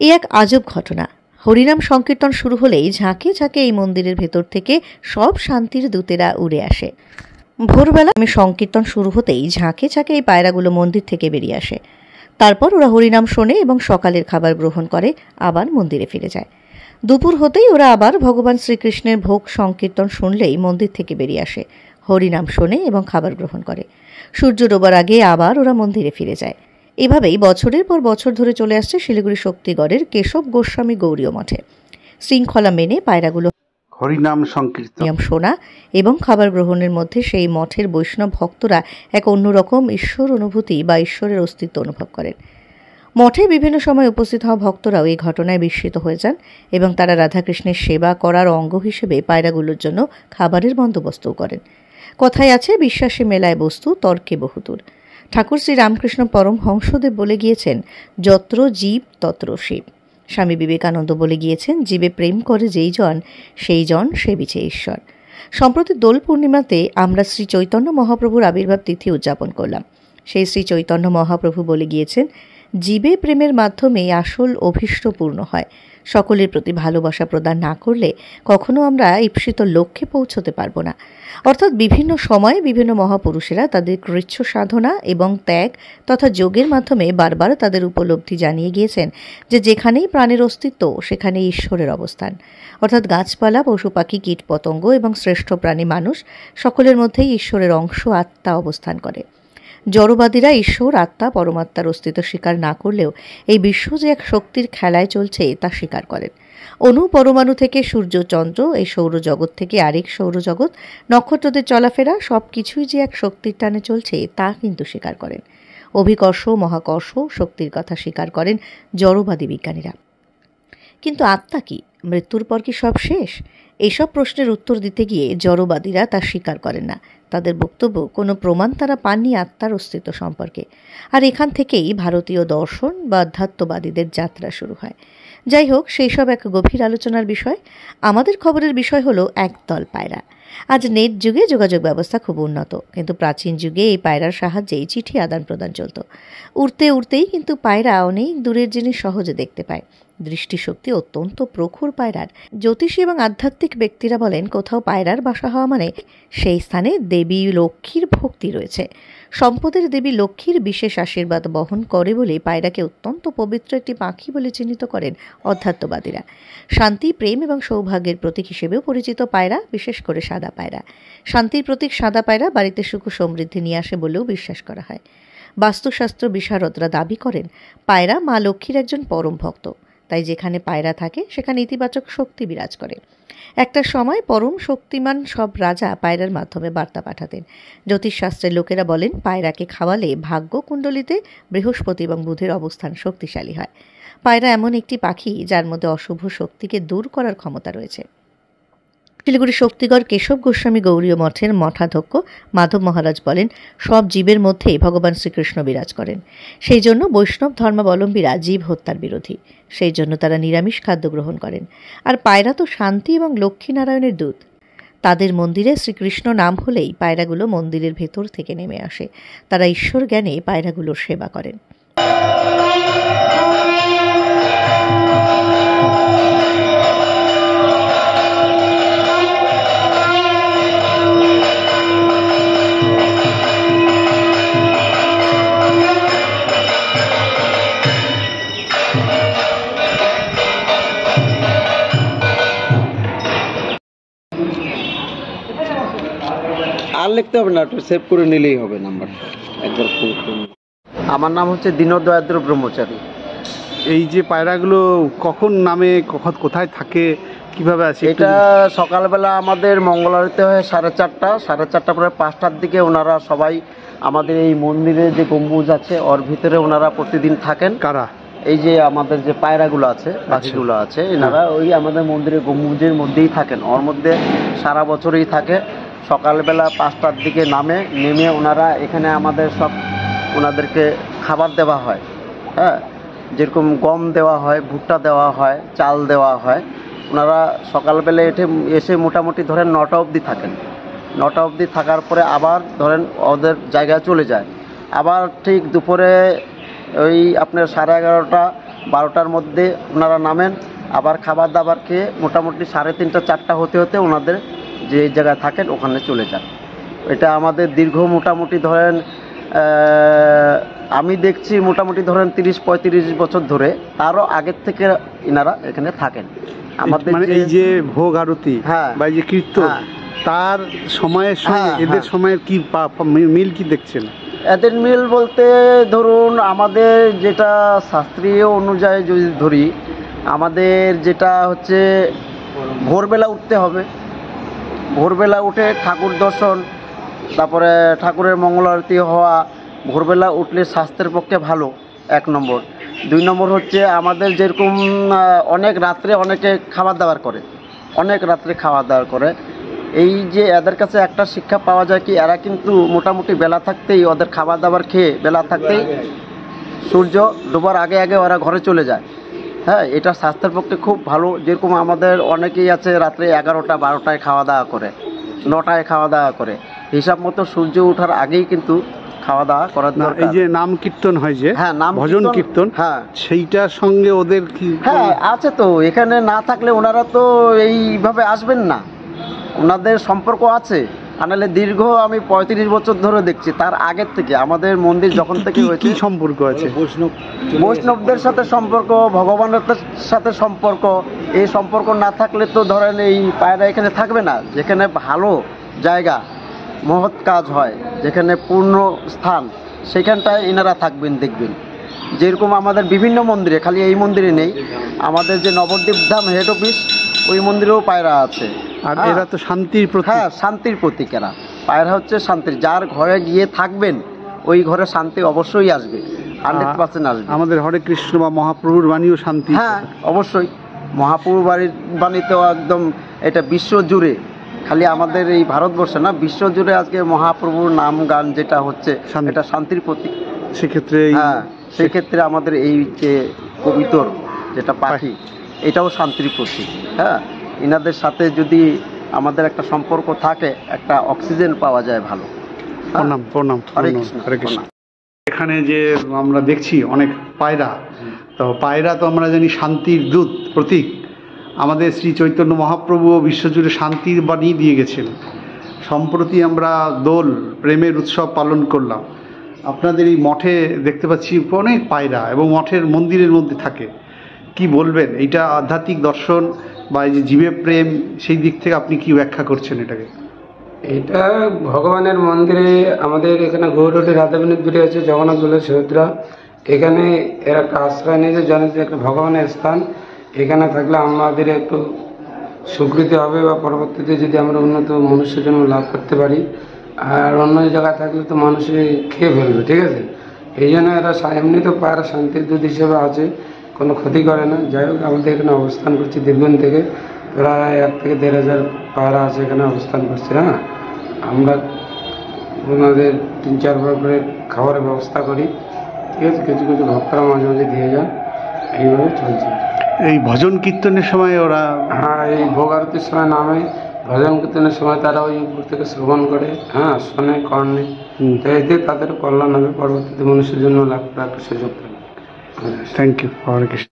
এই এক আজব ঘটনা। হরিনাম সংকীর্তন শুরু হলেই ঝাঁকে ঝাঁকে এই মন্দিরের ভেতর থেকে সব শান্তির দূতেরা উড়ে আসে। ভোরবেলা সংকীর্তন শুরু হতেই ঝাঁকে ঝাঁকে এই পায়রাগুলো মন্দির থেকে বেরিয়ে আসে। তারপর ওরা হরিনাম শোনে এবং সকালের খাবার গ্রহণ করে আবার মন্দিরে ফিরে যায়। দুপুর হতেই ওরা আবার ভগবান শ্রীকৃষ্ণের ভোগ সংকীর্তন শুনলেই মন্দির থেকে বেরিয়ে আসে, হরিনাম শোনে এবং খাবার গ্রহণ করে। সূর্য ডোবার আগে আবার ওরা মন্দিরে ফিরে যায়। এভাবেই বছরের পর বছর ধরে চলে আসছে শিলিগুড়ি শক্তিগড়ের কেশব গোস্বামী গৌরীয় মঠে। শৃঙ্খলা মেনে পায়রাগুলো হরিনাম সংকীর্তন শোনা এবং খাবার গ্রহণের মধ্যে সেই মঠের বৈষ্ণব ভক্তরা এক অন্যরকম ঈশ্বর অনুভূতি বা ঈশ্বরের অস্তিত্ব অনুভব করেন। মঠে বিভিন্ন সময় উপস্থিত হওয়া ভক্তরাও এই ঘটনায় বিস্মিত হয়ে যান এবং তারা রাধাকৃষ্ণের সেবা করার অঙ্গ হিসেবে পায়রাগুলোর জন্য খাবারের বন্দোবস্তও করেন। কথায় আছে, বিশ্বাসে মেলায় বস্তু, তর্কে বহুদূর। ঠাকুর শ্রী রামকৃষ্ণ পরমহংসদেব বলে গিয়েছেন, যত্র জীব তত্র শিব। স্বামী বিবেকানন্দ বলে গিয়েছেন, জীবে প্রেম করে যেই জন সেই জন সেবিছে ঈশ্বর। সম্প্রতি দোল পূর্ণিমাতে আমরা শ্রী চৈতন্য মহাপ্রভুর আবির্ভাব তিথি উদযাপন করলাম। সেই শ্রী চৈতন্য মহাপ্রভু বলে গিয়েছেন, জীবে প্রেমের মাধ্যমে আসল অভীষ্ট পূর্ণ হয়। সকলের প্রতি ভালোবাসা প্রদান না করলে কখনো আমরা ঈপ্সিত লক্ষ্যে পৌঁছতে পারবো না। অর্থাৎ বিভিন্ন সময়ে বিভিন্ন মহাপুরুষেরা তাদের কৃচ্ছ সাধনা এবং ত্যাগ তথা যোগের মাধ্যমে বারবার তাদের উপলব্ধি জানিয়ে গিয়েছেন যে যেখানেই প্রাণের অস্তিত্ব সেখানেই ঈশ্বরের অবস্থান। অর্থাৎ গাছপালা, পশু পাখি, কীট পতঙ্গ এবং শ্রেষ্ঠ প্রাণী মানুষ সকলের মধ্যেই ঈশ্বরের অংশ আত্মা অবস্থান করে। জড়বাদীরা ঈশ্বর, আত্মা, পরমাত্মার অস্তিত্ব স্বীকার না করলেও এই বিশ্ব যে এক শক্তির খেলায় চলছে তা স্বীকার করেন। অণু পরমাণু থেকে সূর্য, চন্দ্র, এই সৌরজগৎ থেকে আরেক সৌরজগৎ, নক্ষত্রদের চলাফেরা সব কিছুই যে এক শক্তির টানে চলছে তা কিন্তু স্বীকার করেন। অভিকর্ষ, মহাকর্ষ শক্তির কথা স্বীকার করেন জড়বাদী বিজ্ঞানীরা। কিন্তু আত্মা কি? মৃত্যুর পর কি সব শেষ? এইসব প্রশ্নের উত্তর দিতে গিয়ে জড়বাদীরা তা স্বীকার করেন না। তাদের বক্তব্য, কোনো প্রমাণ তারা পাননি আত্মার অস্তিত্ব সম্পর্কে। আর এখান থেকেই ভারতীয় দর্শন বা আধ্যাত্মবাদীদের যাত্রা শুরু হয়। যাই হোক, সেই সব এক গভীর আলোচনার বিষয়। আমাদের খবরের বিষয় হলো একদল পায়রা। আজ নেট যুগে যোগাযোগ ব্যবস্থা খুব উন্নত, কিন্তু প্রাচীন যুগে এই পায়রার সাহায্যেই চিঠি আদান প্রদান চলত। উড়তে উড়তেই কিন্তু পায়রা অনেক দূরের জিনিস সহজে দেখতে পায়। দৃষ্টিশক্তি অত্যন্ত প্রখর পায়রার। জ্যোতিষী এবং আধ্যাত্মিক ব্যক্তিরা বলেন, কোথাও পায়রার বাসা হওয়া মানে সেই স্থানে দেবী লক্ষ্মীর ভক্তি রয়েছে। সম্পদের দেবী লক্ষ্মীর বিশেষ আশীর্বাদ বহন করে বলে পায়রাকে অত্যন্ত পবিত্র একটি পাখি বলে চিহ্নিত করেন অধ্যাত্মবাদীরা। শান্তি, প্রেম এবং সৌভাগ্যের প্রতীক হিসেবেও পরিচিত পায়রা, বিশেষ করে সাদা পায়রা। শান্তির প্রতীক সাদা পায়রা বাড়িতে সুখ সমৃদ্ধি নিয়ে আসে বলেও বিশ্বাস করা হয়। বাস্তুশাস্ত্র বিশারদরা দাবি করেন, পায়রা মা লক্ষ্মীর একজন পরম ভক্ত। তাই যেখানে পায়রা থাকে সেখানে ইতিবাচক শক্তি বিরাজ করে। একটা সময় পরম শক্তিমান সব রাজা পায়রার মাধ্যমে বার্তা পাঠাতেন। জ্যোতিষশাস্ত্রের লোকেরা বলেন, পায়রাকে খাওয়ালে ভাগ্য কুণ্ডলিতে বৃহস্পতি এবং বুধের অবস্থান শক্তিশালী হয়। পায়রা এমন একটি পাখি যার মধ্যে অশুভ শক্তিকে দূর করার ক্ষমতা রয়েছে। শিলিগুড়ি শক্তিগড় কেশব গোস্বামী গৌরীয় মঠের মঠাধ্যক্ষ মাধব মহারাজ বলেন, সব জীবের মধ্যেই ভগবান শ্রীকৃষ্ণ বিরাজ করেন। সেই জন্য বৈষ্ণব ধর্মাবলম্বীরা জীব হত্যার বিরোধী। সেই জন্য তারা নিরামিষ খাদ্য গ্রহণ করেন। আর পায়রা তো শান্তি এবং লক্ষ্মীনারায়ণের দূত। তাদের মন্দিরে শ্রীকৃষ্ণ নাম হলেই পায়রাগুলো মন্দিরের ভেতর থেকে নেমে আসে। তারা ঈশ্বর জ্ঞানে পায়রাগুলোর সেবা করেন। আর লিখতে হবে না, একটু সেভ করে নিলেই হবে নাম্বারটা একবার। আমার নাম হচ্ছে দীনদয়াদ্র ব্রহ্মচারী। এই যে পায়রাগুলো কখন নামে, কখন কোথায় থাকে, কিভাবে আছে? এটা সকালবেলা আমাদের মঙ্গল আরতি হয় 4:30, 4:30 পরে 5টার দিকে ওনারা সবাই আমাদের এই মন্দিরে যে গম্বুজ আছে ওর ভিতরে ওনারা প্রতিদিন থাকেন। কারা? এই যে আমাদের যে পায়রাগুলো আছে, পাখিগুলো আছে, এনারা ওই আমাদের মন্দিরের গম্বুজের মধ্যেই থাকেন। ওর মধ্যে সারা বছরই থাকে। সকালবেলা 5টার দিকে নেমে ওনারা এখানে আমাদের সব ওনাদেরকে খাবার দেওয়া হয়। হ্যাঁ, যেরকম গম দেওয়া হয়, ভুট্টা দেওয়া হয়, চাল দেওয়া হয়। ওনারা সকালবেলা এসে মোটামুটি ধরেন 9টা অবধি থাকেন। 9টা অবধি থাকার পরে আবার ধরেন ওদের জায়গায় চলে যায়। আবার ঠিক দুপুরে ওই আপনার 11:30 12টার মধ্যে ওনারা নামেন, আবার খাবার দাবার খেয়ে মোটামুটি 3:30 4টা হতে হতে ওনাদের যে জায়গায় থাকেন ওখানে চলে যান। এটা আমাদের দীর্ঘ মোটামুটি ধরেন আমি দেখছি মোটামুটি ধরেন 30-35 বছর ধরে, তারও আগের থেকে ইনারা এখানে থাকেন। আমাদের মানে এই যে ভোগ আরতি হ্যাঁ বা এই যে কীর্তন, হ্যাঁ তার সময়ের সঙ্গে এদের সময়ের কি মিল কি দেখছেন? এদের মিল বলতে ধরুন আমাদের যেটা শাস্ত্রীয় অনুযায়ী যদি ধরি, আমাদের যেটা হচ্ছে ভোরবেলা উঠতে হবে, ভোরবেলা উঠে ঠাকুর দর্শন, তারপরে ঠাকুরের মঙ্গল আরতি হওয়া, ভোরবেলা উঠলে স্বাস্থ্যের পক্ষে ভালো 1 নম্বর। 2 নম্বর হচ্ছে আমাদের যেরকম অনেক রাত্রে অনেকে খাবার দাবার করে, অনেক রাত্রে খাওয়া দাওয়া করে। এই যে এদের কাছে একটা শিক্ষা পাওয়া যায় কি, এরা কিন্তু মোটামুটি বেলা থাকতেই ওদের খাবার দাবার খেয়ে বেলা থাকতেই সূর্য ডোবার আগে আগে ওরা ঘরে চলে যায়। হ্যাঁ, এটা স্বাস্থ্যের পক্ষে খুব ভালো। যেরকম আমাদের অনেকেই আছে রাত্রে 11টা 12টায় খাওয়া দাওয়া করে, 9টায় খাওয়া দাওয়া করে, হিসাব মতো সূর্য ওঠার আগেই কিন্তু খাওয়া দাওয়া করার দরকার। এই যে নাম কীর্তন হয় যে, হ্যাঁ, নাম ভজন কীর্তন, হ্যাঁ সেইটার সঙ্গে ওদের কি? হ্যাঁ আছে তো, এখানে না থাকলে ওনারা তো এইভাবে আসবেন না, ওনাদের সম্পর্ক আছে। আনালে দীর্ঘ আমি 35 বছর ধরে দেখছি, তার আগের থেকে আমাদের মন্দির যখন থেকে হয়েছে। কি সম্পর্ক আছে? বৈষ্ণবদের সাথে সম্পর্ক, ভগবানের সাথে সম্পর্ক। এই সম্পর্ক না থাকলে তো ধরেন এই পায়রা এখানে থাকবে না। যেখানে ভালো জায়গা, মহৎ কাজ হয়, যেখানে পূর্ণ স্থান, সেখানটায় এনারা থাকবেন দেখবেন। যেরকম আমাদের বিভিন্ন মন্দিরে, খালি এই মন্দিরে নেই, আমাদের যে নবদ্বীপ ধাম হেড অফিস, ওই মন্দিরেও পায়রা আছে। আর এরা তো শান্তির প্রতীক। হ্যাঁ, শান্তির প্রতীক এরা। পায়রা হচ্ছে শান্তির, যার ঘরে গিয়ে থাকবেন ওই ঘরে শান্তি অবশ্যই আসবে, 100% আসবে। আমাদের হরে কৃষ্ণ বা মহাপ্রভুর বাণীও শান্তি। হ্যাঁ অবশ্যই, মহাপ্রভুর বাণী তো একদম এটা বিশ্ব জুড়ে, খালি আমাদের এই ভারতবর্ষে না, বিশ্ব জুড়ে আজকে মহাপ্রভুর নাম গান যেটা হচ্ছে এটা শান্তির প্রতীক। সেক্ষেত্রে হ্যাঁ, সেক্ষেত্রে আমাদের এই যে কবিতর যেটা পাখি, এটাও শান্তির প্রতীক। হ্যাঁ, এনাদের সাথে যদি আমাদের একটা সম্পর্ক থাকে, একটা অক্সিজেন পাওয়া যায় ভালো। প্রণাম প্রণাম। হরে কৃষ্ণ, হরে কৃষ্ণ। এখানে যে আমরা দেখছি অনেক পায়রা, তো পায়রা তো আমরা জানি শান্তির দূত, প্রতীক। আমাদের শ্রী চৈতন্য মহাপ্রভু বিশ্বজুড়ে শান্তির বাণী দিয়ে গেছেন। সম্প্রতি আমরা দোল প্রেমের উৎসব পালন করলাম। আপনাদের এই মঠে দেখতে পাচ্ছি অনেক পায়রা, এবং মঠের মন্দিরের মধ্যে থাকে। কি বলবেন, এইটা আধ্যাত্মিক দর্শন বা এই যে জীবে প্রেম, সেই দিক থেকে আপনি কি ব্যাখ্যা করছেন এটাকে? এটা ভগবানের মন্দিরে, আমাদের এখানে গৌরহটি রাধাবিনোদপুরে আছে জগন্নাথ বলে সুভদ্রা, এখানে এরা একটা আশ্রয় নিয়েছে, জানে যে একটা ভগবানের স্থান। এখানে থাকলে আমাদের একটু স্বীকৃতি হবে, বা পরবর্তীতে যদি আমরা উন্নত মনুষ্য জন্ম লাভ করতে পারি। আর অন্য জায়গায় থাকলে তো মানুষে খেয়ে ফেলবে, ঠিক আছে। এই জন্য এরা এমনি তো পায়রা শান্তির দূত হিসেবে আছে, কোনো ক্ষতি করে না। যাই হোক, আমাদের এখানে অবস্থান করছি দীর্ঘদিন থেকে, প্রায় 1 থেকে 1.5 পায়রা আছে এখানে অবস্থান করছে। হ্যাঁ, আমরা ওনাদের 3-4 বার করে খাবারের ব্যবস্থা করি, ঠিক আছে। কিছু কিছু ভক্তরা মাঝে মাঝে দিয়ে যান, এইভাবে চলছে। এই ভজন কীর্তনের সময় ওরা? হ্যাঁ, এই ভোগ আরতির সময় নামে, ভজন কীর্তনের সময় তারা ওই উপর থেকে শ্রবণ করে, হ্যাঁ, শোনে কর্ণে। তো এতে তাদের কল্যাণ হবে, পরবর্তীতে মনুষ্যের জন্য লাভ করার একটা সুযোগ পাবে। Thank you. হরে কৃষ্ণ।